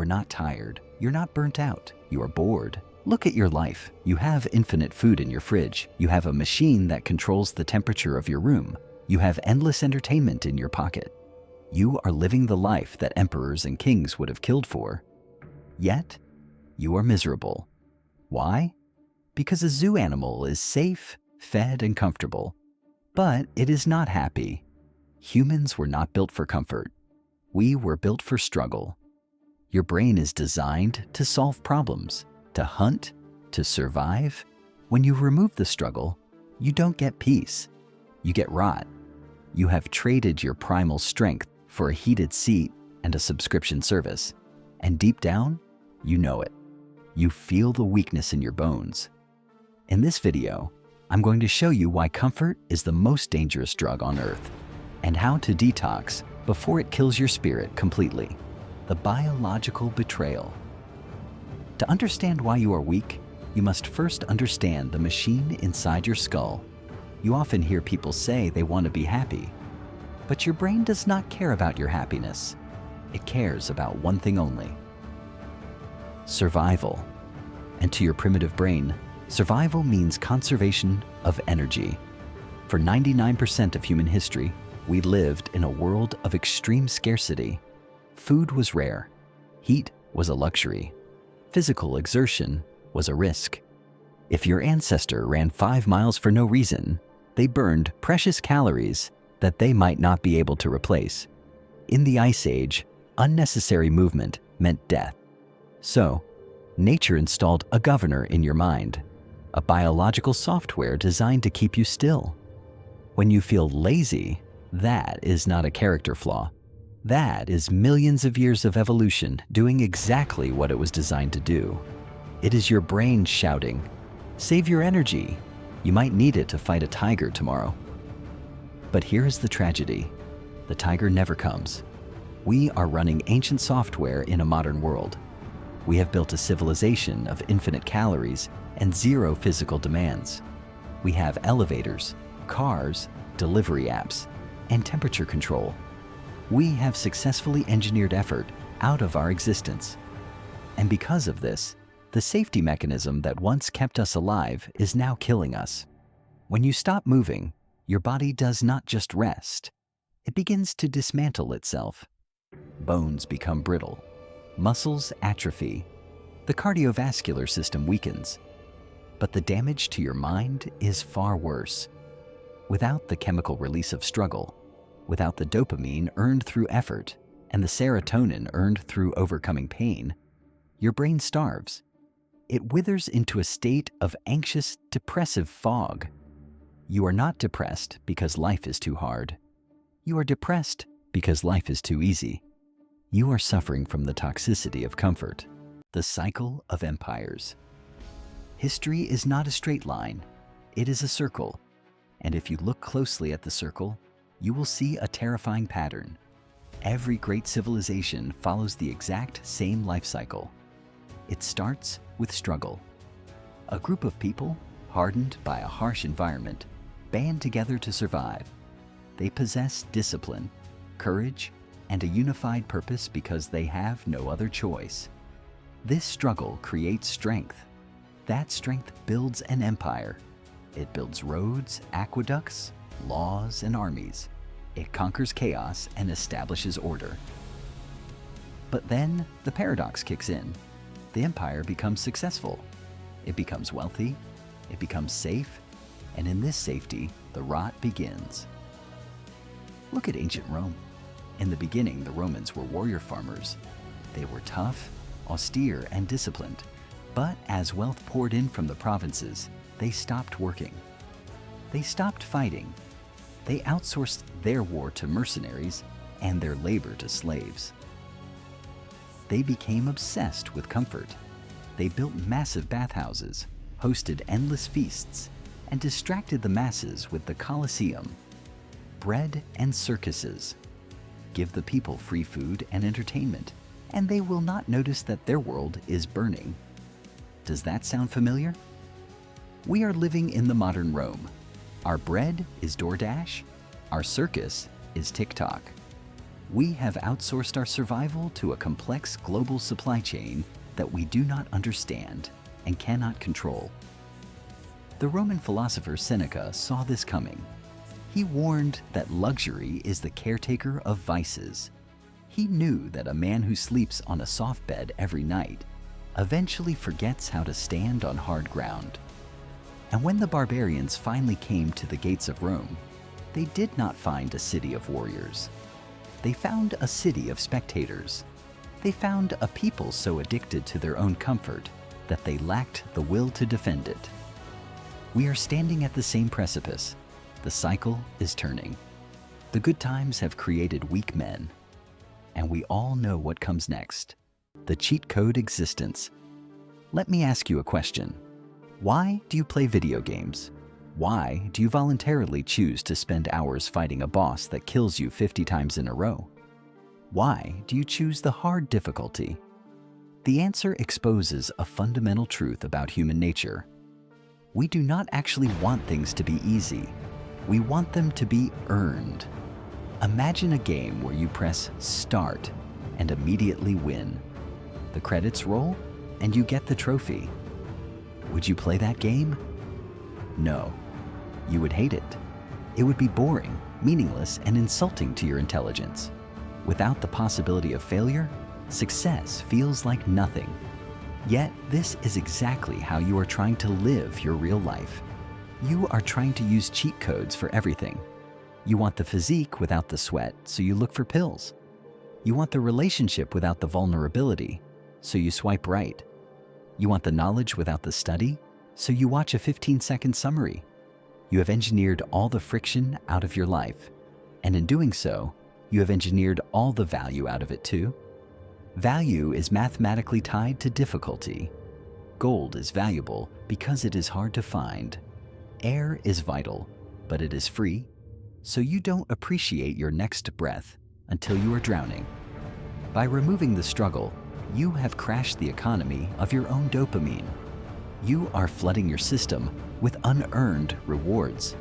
are not tired. You're not burnt out. You are bored. Look at your life. You have infinite food in your fridge. You have a machine that controls the temperature of your room. You have endless entertainment in your pocket. You are living the life that emperors and kings would have killed for. Yet, you are miserable. Why? Because a zoo animal is safe, fed, and comfortable. But it is not happy. Humans were not built for comfort. We were built for struggle. Your brain is designed to solve problems, to hunt, to survive. When you remove the struggle, you don't get peace. You get rot. You have traded your primal strength for a heated seat and a subscription service. And deep down, you know it. You feel the weakness in your bones. In this video, I'm going to show you why comfort is the most dangerous drug on earth and how to detox before it kills your spirit completely. The biological betrayal. To understand why you are weak, you must first understand the machine inside your skull. You often hear people say they want to be happy, but your brain does not care about your happiness. It cares about one thing only: survival. And to your primitive brain, survival means conservation of energy. For 99% of human history, we lived in a world of extreme scarcity. Food was rare. Heat was a luxury. Physical exertion was a risk. If your ancestor ran 5 miles for no reason, they burned precious calories that they might not be able to replace. In the Ice Age, unnecessary movement meant death. So, nature installed a governor in your mind, a biological software designed to keep you still. When you feel lazy, that is not a character flaw. That is millions of years of evolution doing exactly what it was designed to do. It is your brain shouting, "Save your energy. You might need it to fight a tiger tomorrow." But here is the tragedy. The tiger never comes. We are running ancient software in a modern world. We have built a civilization of infinite calories and zero physical demands. We have elevators, cars, delivery apps, and temperature control. We have successfully engineered effort out of our existence. And because of this, the safety mechanism that once kept us alive is now killing us. When you stop moving, your body does not just rest. It begins to dismantle itself. Bones become brittle. Muscles atrophy. The cardiovascular system weakens. But the damage to your mind is far worse. Without the chemical release of struggle, without the dopamine earned through effort and the serotonin earned through overcoming pain, your brain starves. It withers into a state of anxious, depressive fog. You are not depressed because life is too hard. You are depressed because life is too easy. You are suffering from the toxicity of comfort, the cycle of empires. History is not a straight line. It is a circle. And if you look closely at the circle, you will see a terrifying pattern. Every great civilization follows the exact same life cycle. It starts with struggle. A group of people, hardened by a harsh environment, band together to survive. They possess discipline, courage, and a unified purpose because they have no other choice. This struggle creates strength. That strength builds an empire. It builds roads, aqueducts, laws, and armies. It conquers chaos and establishes order. But then the paradox kicks in. The empire becomes successful. It becomes wealthy. It becomes safe. And in this safety, the rot begins. Look at ancient Rome. In the beginning, the Romans were warrior farmers. They were tough, austere, and disciplined. But as wealth poured in from the provinces, they stopped working. They stopped fighting. They outsourced their war to mercenaries and their labor to slaves. They became obsessed with comfort. They built massive bathhouses, hosted endless feasts, and distracted the masses with the Colosseum, bread and circuses. Give the people free food and entertainment, and they will not notice that their world is burning. Does that sound familiar? We are living in the modern Rome. Our bread is DoorDash. Our circus is TikTok. We have outsourced our survival to a complex global supply chain that we do not understand and cannot control. The Roman philosopher Seneca saw this coming. He warned that luxury is the caretaker of vices. He knew that a man who sleeps on a soft bed every night eventually forgets how to stand on hard ground. And when the barbarians finally came to the gates of Rome, they did not find a city of warriors. They found a city of spectators. They found a people so addicted to their own comfort that they lacked the will to defend it. We are standing at the same precipice. The cycle is turning. The good times have created weak men, and we all know what comes next. The cheat code existence. Let me ask you a question. Why do you play video games? Why do you voluntarily choose to spend hours fighting a boss that kills you 50 times in a row? Why do you choose the hard difficulty? The answer exposes a fundamental truth about human nature. We do not actually want things to be easy. We want them to be earned. Imagine a game where you press start and immediately win. The credits roll and you get the trophy. Would you play that game? No. You would hate it. It would be boring, meaningless, and insulting to your intelligence. Without the possibility of failure, success feels like nothing. Yet, this is exactly how you are trying to live your real life. You are trying to use cheat codes for everything. You want the physique without the sweat, so you look for pills. You want the relationship without the vulnerability, so you swipe right. You want the knowledge without the study, so you watch a 15-second summary. You have engineered all the friction out of your life, and in doing so, you have engineered all the value out of it too. Value is mathematically tied to difficulty. Gold is valuable because it is hard to find. Air is vital, but it is free, so you don't appreciate your next breath until you are drowning. By removing the struggle, you have crashed the economy of your own dopamine. You are flooding your system with unearned rewards.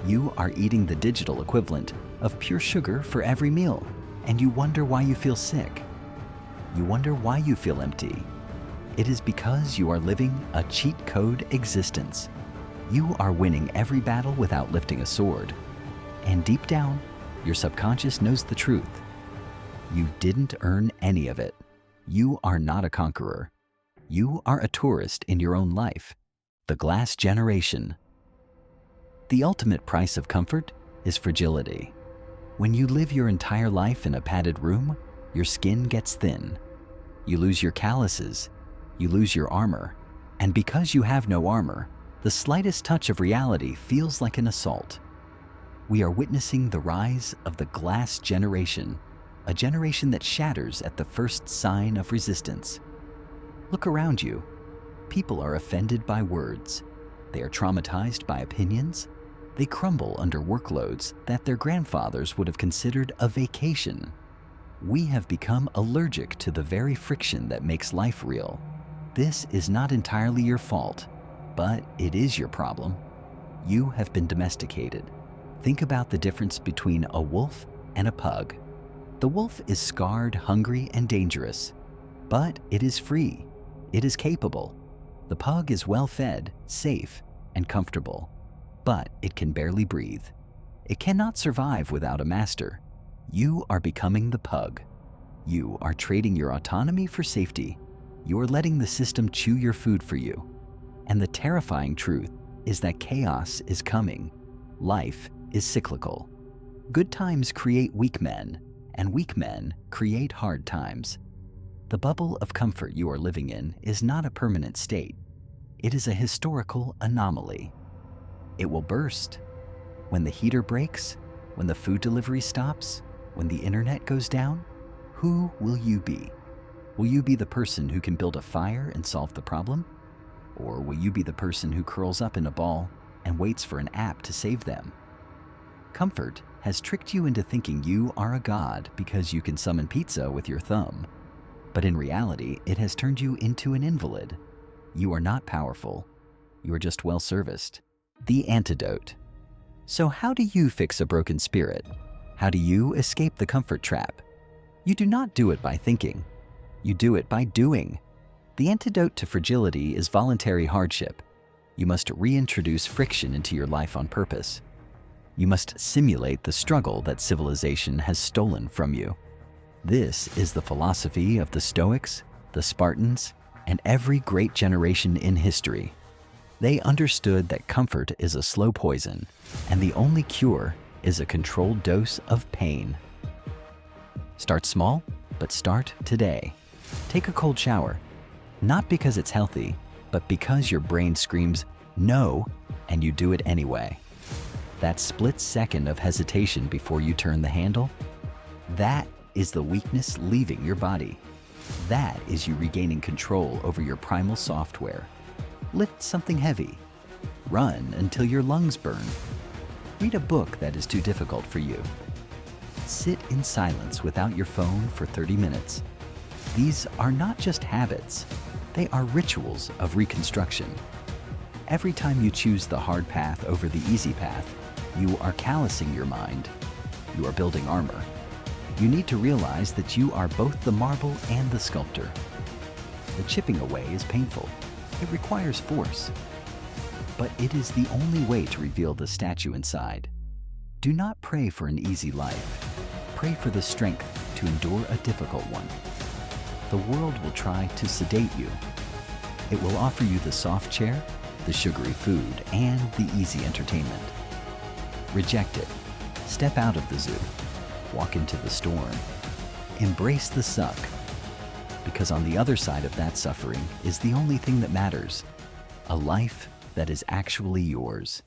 You are eating the digital equivalent of pure sugar for every meal, and you wonder why you feel sick. You wonder why you feel empty. It is because you are living a cheat code existence. You are winning every battle without lifting a sword. And deep down, your subconscious knows the truth. You didn't earn any of it. You are not a conqueror. You are a tourist in your own life. The glass generation. The ultimate price of comfort is fragility. When you live your entire life in a padded room, your skin gets thin. You lose your calluses. You lose your armor. And because you have no armor, the slightest touch of reality feels like an assault. We are witnessing the rise of the glass generation, a generation that shatters at the first sign of resistance. Look around you. People are offended by words. They are traumatized by opinions. They crumble under workloads that their grandfathers would have considered a vacation. We have become allergic to the very friction that makes life real. This is not entirely your fault, but it is your problem. You have been domesticated. Think about the difference between a wolf and a pug. The wolf is scarred, hungry, and dangerous, but it is free. It is capable. The pug is well-fed, safe, and comfortable, but it can barely breathe. It cannot survive without a master. You are becoming the pug. You are trading your autonomy for safety. You are letting the system chew your food for you. And the terrifying truth is that chaos is coming. Life is cyclical. Good times create weak men, and weak men create hard times. The bubble of comfort you are living in is not a permanent state. It is a historical anomaly. It will burst. When the heater breaks, when the food delivery stops, when the internet goes down, who will you be? Will you be the person who can build a fire and solve the problem? Or will you be the person who curls up in a ball and waits for an app to save them? Comfort has tricked you into thinking you are a god because you can summon pizza with your thumb. But in reality, it has turned you into an invalid. You are not powerful. You are just well-serviced. The Antidote. So how do you fix a broken spirit? How do you escape the comfort trap? You do not do it by thinking. You do it by doing. The antidote to fragility is voluntary hardship. You must reintroduce friction into your life on purpose. You must simulate the struggle that civilization has stolen from you. This is the philosophy of the Stoics, the Spartans, and every great generation in history. They understood that comfort is a slow poison, and the only cure is a controlled dose of pain. Start small, but start today. Take a cold shower, not because it's healthy, but because your brain screams no, and you do it anyway. That split second of hesitation before you turn the handle, that is the weakness leaving your body. That is you regaining control over your primal software. Lift something heavy. Run until your lungs burn. Read a book that is too difficult for you. Sit in silence without your phone for 30 minutes. These are not just habits, they are rituals of reconstruction. Every time you choose the hard path over the easy path, you are callousing your mind. You are building armor. You need to realize that you are both the marble and the sculptor. The chipping away is painful. It requires force. But it is the only way to reveal the statue inside. Do not pray for an easy life. Pray for the strength to endure a difficult one. The world will try to sedate you. It will offer you the soft chair, the sugary food, and the easy entertainment. Reject it. Step out of the zoo. Walk into the storm. Embrace the suck. Because on the other side of that suffering is the only thing that matters. A life that is actually yours.